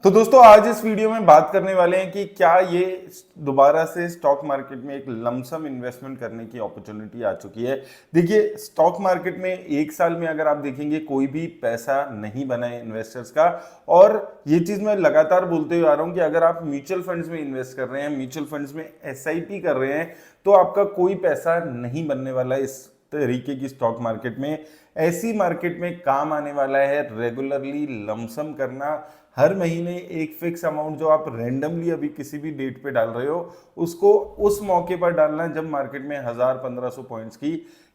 तो दोस्तों आज इस वीडियो में बात करने वाले हैं कि क्या ये दोबारा से स्टॉक मार्केट में एक लमसम इन्वेस्टमेंट करने की अपॉर्चुनिटी आ चुकी है। देखिए, स्टॉक मार्केट में एक साल में अगर आप देखेंगे कोई भी पैसा नहीं बना है इन्वेस्टर्स का। और ये चीज मैं लगातार बोलते हुए आ रहा हूं कि अगर आप म्यूचुअल फंड्स में इन्वेस्ट कर रहे हैं, म्यूचुअल फंड्स में एसआईपी कर रहे हैं, तो आपका कोई पैसा नहीं बनने वाला है इस तरीके की स्टॉक मार्केट में। ऐसी मार्केट में काम आने वाला है रेगुलरली लमसम करना। हर महीने एक फिक्स अमाउंट जो आप रैंडमली अभी किसी भी डेट पे डाल रहे हो, उसको उस मौके पर डालना जब मार्केट में 1000-1500 पॉइंट्स की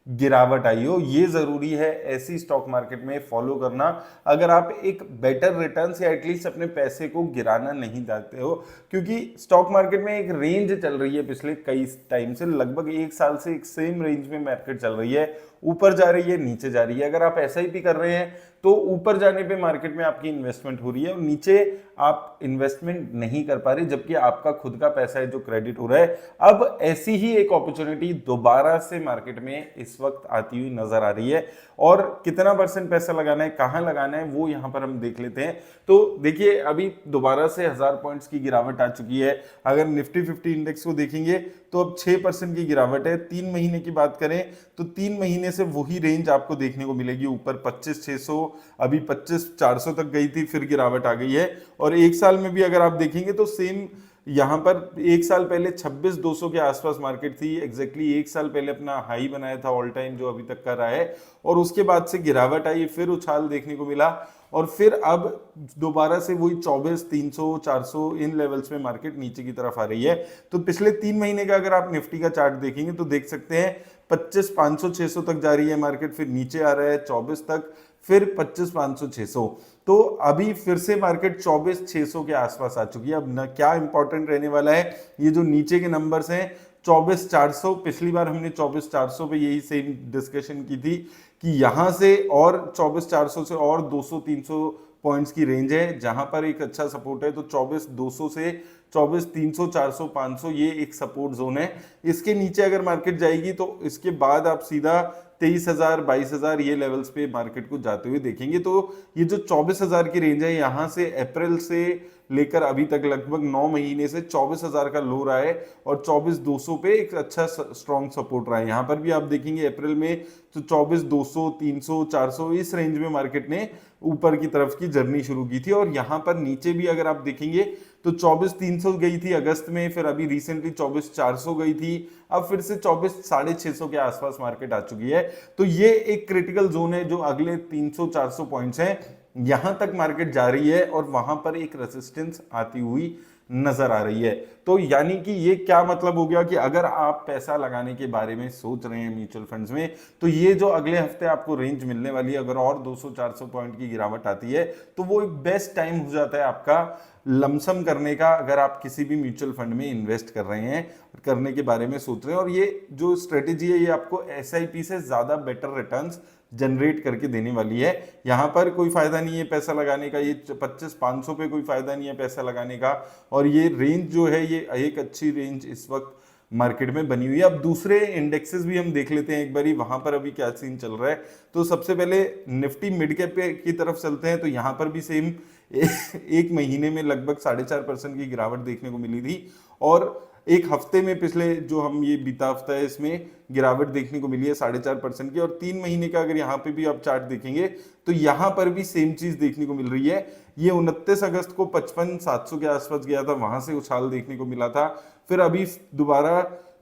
गिरावट आई हो। ये जरूरी है ऐसी स्टॉक मार्केट में फॉलो करना अगर आप एक बेटर रिटर्न्स या एटलीस्ट अपने पैसे को गिराना नहीं चाहते हो। क्योंकि स्टॉक मार्केट में एक रेंज चल रही है पिछले कई टाइम से, लगभग एक साल से एक सेम रेंज में मार्केट चल रही है, ऊपर जा रही है नीचे जा रही है। अगर आप एसआईपी कर रहे हैं तो ऊपर जाने पे मार्केट में आपकी इन्वेस्टमेंट हो रही है और नीचे आप इन्वेस्टमेंट नहीं कर पा रहे, जबकि आपका खुद का पैसा है जो क्रेडिट हो रहा है। अब ऐसी ही एक अपॉर्चुनिटी दोबारा से मार्केट में इस वक्त आती हुई नजर आ रही है। और कितना परसेंट पैसा लगाना है, कहां लगाना है, वो यहां पर हम देख लेते हैं। तो देखिए, अभी दोबारा से 1000 पॉइंट्स की गिरावट आ चुकी है। अगर निफ्टी 50 इंडेक्स को देखेंगे तो अब 6% की गिरावट है। 3 महीने की बात करें तो 3 महीने से वही रेंज आपको देखने को मिलेगी, ऊपर 25,600, अभी 25,400 तक गई थी, फिर गिरावट आ गई है। और एक साल में भी अगर आप देखेंगे तो सेम यहां पर एक साल पहले 26,200 के आसपास मार्केट थी। एग्जैक्टली एक साल पहले अपना हाई बनाया था ऑल टाइम, जो अभी तक कर रहा है। और उसके बाद से गिरावट आई, फिर उछाल देखने को मिला और फिर अब दोबारा से वही 24,300, 400 इन लेवल्स में मार्केट नीचे की तरफ आ रही है। तो पिछले 3 महीने का अगर आप निफ्टी का चार्ट देखेंगे तो देख सकते हैं 25,500, 600 तक जा रही है मार्केट, फिर नीचे आ रहा है 24 तक, फिर 25,500, 600। तो अभी फिर से मार्केट 24,600 के आसपास आ चुकी है। अब ना क्या इंपॉर्टेंट रहने वाला है, ये जो नीचे के नंबर्स हैं 24,400, पिछली बार हमने 24,400 पे यही सेम डिस्कशन की थी कि यहां से और 24,400 से और 200-300 पॉइंट्स की रेंज है जहां पर एक अच्छा सपोर्ट है। तो 24,200 से 24,300, 400, 500 ये एक सपोर्ट जोन है। इसके नीचे अगर मार्केट जाएगी तो इसके बाद आप सीधा 23,000, 22,000 ये लेवल्स पे मार्केट को जाते हुए देखेंगे। तो ये जो 24,000 की रेंज है, यहां से अप्रैल से लेकर अभी तक लगभग 9 महीने से 24,000 का लो रहा है और 24,200 पे एक अच्छा स्ट्रॉन्ग सपोर्ट रहा है। यहां पर भी आप देखेंगे अप्रैल में तो 24,200, 300, 400 इस रेंज में मार्केट ने ऊपर की तरफ की जर्नी शुरू की थी। और यहां पर नीचे भी अगर आप देखेंगे तो 24,300 गई थी अगस्त में, फिर अभी रिसेंटली 24,400 गई थी, अब फिर से 24,650 के आसपास मार्केट आ चुकी है। तो ये एक क्रिटिकल जोन है जो अगले 300-400 पॉइंट्स हैं, यहां तक मार्केट जा रही है और वहां पर एक रेजिस्टेंस आती हुई नजर आ रही है। तो यानी कि ये क्या मतलब हो गया कि अगर आप पैसा लगाने के बारे में सोच रहे हैं म्यूचुअल फंड्स में, तो ये जो अगले हफ्ते आपको रेंज मिलने वाली है, अगर और 200-400 पॉइंट की गिरावट आती है तो वो एक बेस्ट टाइम हो जाता है आपका लमसम करने का। अगर आप किसी भी म्यूचुअल फंड में इन्वेस्ट कर रहे हैं, करने के बारे में सोच रहे हैं, और ये जो स्ट्रेटेजी है ये आपको एसआईपी से ज्यादा बेटर रिटर्न्स जनरेट करके देने वाली है। यहां पर कोई फायदा नहीं है पैसा लगाने का, ये 25,500 पे कोई फायदा नहीं है पैसा लगाने का। और ये रेंज जो है ये एक अच्छी रेंज इस वक्त मार्केट में बनी हुई है। अब दूसरे इंडेक्सेस भी हम देख लेते हैं एक बारी, वहां पर अभी क्या सीन चल रहा है। तो सबसे पहले निफ्टी मिड कैप की तरफ चलते हैं। तो यहां पर भी सेम एक महीने में लगभग 4.5% की गिरावट देखने को मिली थी और एक हफ्ते में, पिछले जो हम ये बीता हफ्ता है, इसमें गिरावट देखने को मिली है 4.5% की। और 3 महीने का अगर यहाँ पे भी आप चार्ट देखेंगे तो यहाँ पर भी सेम चीज देखने को मिल रही है। ये 29 अगस्त को 55,700 के आसपास गया था, वहां से उछाल देखने को मिला था, फिर अभी दोबारा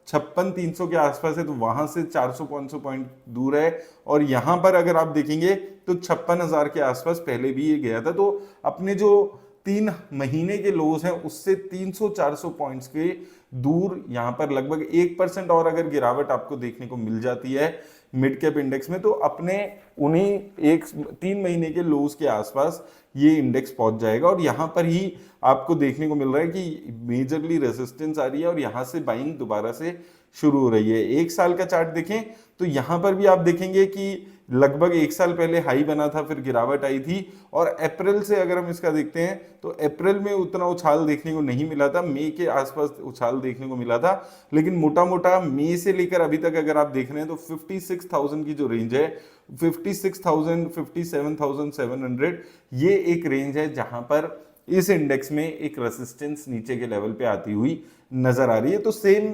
56,300 के आसपास है, तो वहां से 400-500 पॉइंट दूर है। और यहां पर अगर आप देखेंगे तो 56,000 के आसपास पहले भी ये गया था। तो अपने जो 3 महीने के लोज हैं उससे 300-400 पॉइंट्स के दूर यहां पर लगभग 1% और अगर गिरावट आपको देखने को मिल जाती है मिड कैप इंडेक्स में, तो अपने उन्हीं 3 महीने के लोज के आसपास ये इंडेक्स पहुंच जाएगा। और यहां पर ही आपको देखने को मिल रहा है कि मेजरली रेजिस्टेंस आ रही है और यहां से बाइंग दोबारा से शुरू हो रही है। एक साल का चार्ट देखें तो यहां पर भी आप देखेंगे कि लगभग एक साल पहले हाई बना था, फिर गिरावट आई थी। और अप्रैल से अगर हम इसका देखते हैं तो अप्रैल में उतना उछाल देखने को नहीं मिला था, मई के आसपास उछाल देखने को मिला था। लेकिन मोटा मोटा मई से लेकर अभी तक अगर आप देख रहे हैं तो 56,000 की जो रेंज है, 56,000, 57,700, ये एक रेंज है जहां पर इस इंडेक्स में एक रेसिस्टेंस नीचे के लेवल पे आती हुई नजर आ रही है। तो सेम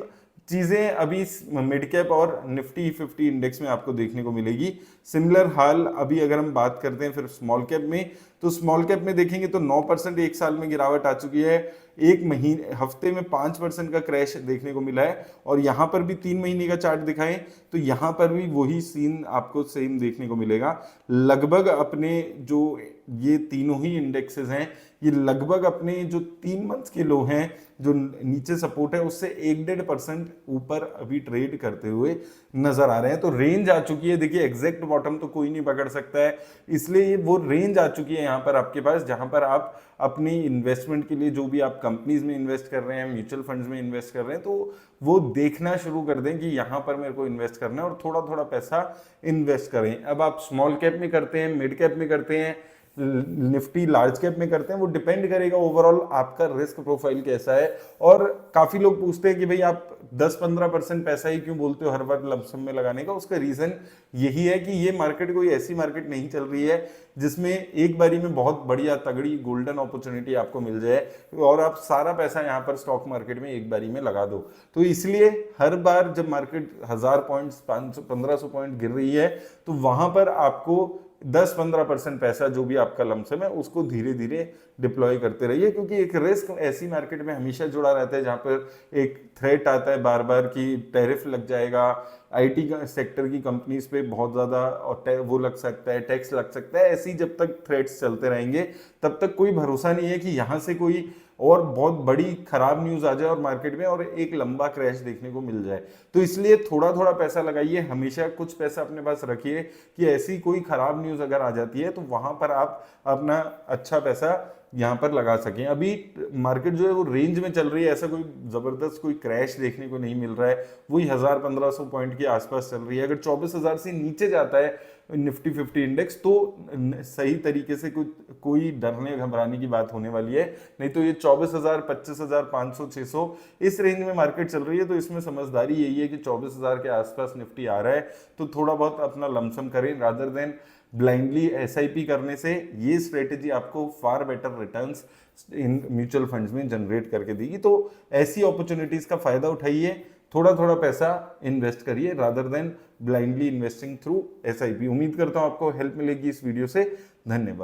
चीजें अभी मिड कैप और निफ्टी 50 इंडेक्स में आपको देखने को मिलेगी। सिमिलर हाल अभी अगर हम बात करते हैं फिर स्मॉल कैप में, तो स्मॉल कैप में देखेंगे तो 9% एक साल में गिरावट आ चुकी है। एक महीने हफ्ते में 5% का क्रैश देखने को मिला है, और यहां पर भी 3 महीने का चार्ट दिखाएं तो यहां पर भी वही सीन आपको सेम देखने को मिलेगा। लगभग अपने जो ये तीनों ही इंडेक्सेस हैं, ये लगभग अपने जो 3 मंथ्स के लो हैं, जो नीचे सपोर्ट है, उससे 1-1.5% ऊपर अभी ट्रेड करते हुए नजर आ रहे हैं। तो रेंज आ चुकी है, देखिए एग्जैक्ट बॉटम तो कोई नहीं पकड़ सकता है, इसलिए वो रेंज आ चुकी है यहाँ पर आपके पास, जहां पर आप अपनी इन्वेस्टमेंट के लिए जो भी आप कंपनीज में इन्वेस्ट कर रहे हैं, म्यूचुअल फंड्स में इन्वेस्ट कर रहे हैं, तो वो देखना शुरू कर दें कि यहाँ पर मेरे को इन्वेस्ट करना है, और थोड़ा थोड़ा पैसा इन्वेस्ट करें। अब आप स्मॉल कैप में करते हैं, मिड कैप में करते हैं, निफ्टी लार्ज कैप में करते हैं, वो डिपेंड करेगा ओवरऑल आपका रिस्क प्रोफाइल कैसा है। और काफी लोग पूछते हैं कि भाई आप 10-15% पैसा ही क्यों बोलते हो हर बार लमसम में लगाने का। उसका रीजन यही है कि ये मार्केट कोई ऐसी मार्केट नहीं चल रही है जिसमें एक बारी में बहुत बढ़िया तगड़ी गोल्डन अपॉर्चुनिटी आपको मिल जाए और आप सारा पैसा यहाँ पर स्टॉक मार्केट में एक बारी में लगा दो। तो इसलिए हर बार जब मार्केट 1000 पॉइंट्स 500-1500 पॉइंट गिर रही है, तो वहां पर आपको 10-15% पैसा जो भी आपका लमसम है उसको धीरे धीरे डिप्लॉय करते रहिए, क्योंकि एक रिस्क ऐसी मार्केट में हमेशा जुड़ा रहता है जहां पर एक थ्रेट आता है बार बार कि टैरिफ लग जाएगा, आईटी सेक्टर की कंपनीज पे बहुत ज्यादा और वो लग सकता है, टैक्स लग सकता है। ऐसी जब तक थ्रेट्स चलते रहेंगे तब तक कोई भरोसा नहीं है कि यहाँ से कोई और बहुत बड़ी खराब न्यूज आ जाए और मार्केट में और एक लंबा क्रैश देखने को मिल जाए। तो इसलिए थोड़ा थोड़ा पैसा लगाइए, हमेशा कुछ पैसा अपने पास रखिए कि ऐसी कोई खराब न्यूज अगर आ जाती है तो वहां पर आप अपना अच्छा पैसा यहाँ पर लगा सकें। अभी मार्केट जो है वो रेंज में चल रही है, ऐसा कोई जबरदस्त कोई क्रैश देखने को नहीं मिल रहा है, वही 1000-1500 पॉइंट के आसपास चल रही है। अगर 24,000 से नीचे जाता है निफ्टी 50 इंडेक्स तो सही तरीके से कोई डरने घबराने की बात होने वाली है, नहीं तो ये 24,000, 25,000, 500, 600 इस रेंज में मार्केट चल रही है। तो इसमें समझदारी यही है कि 24,000 के आसपास निफ्टी आ रहा है तो थोड़ा बहुत अपना लमसम करें रादर देन ब्लाइंडली एसआईपी करने से। ये स्ट्रेटेजी आपको far better returns in mutual funds में जनरेट करके देगी। तो ऐसी अपॉर्चुनिटीज का फायदा उठाइए, थोड़ा थोड़ा पैसा इन्वेस्ट करिए rather than blindly investing through SIP. उम्मीद करता हूं आपको हेल्प मिलेगी इस वीडियो से। धन्यवाद।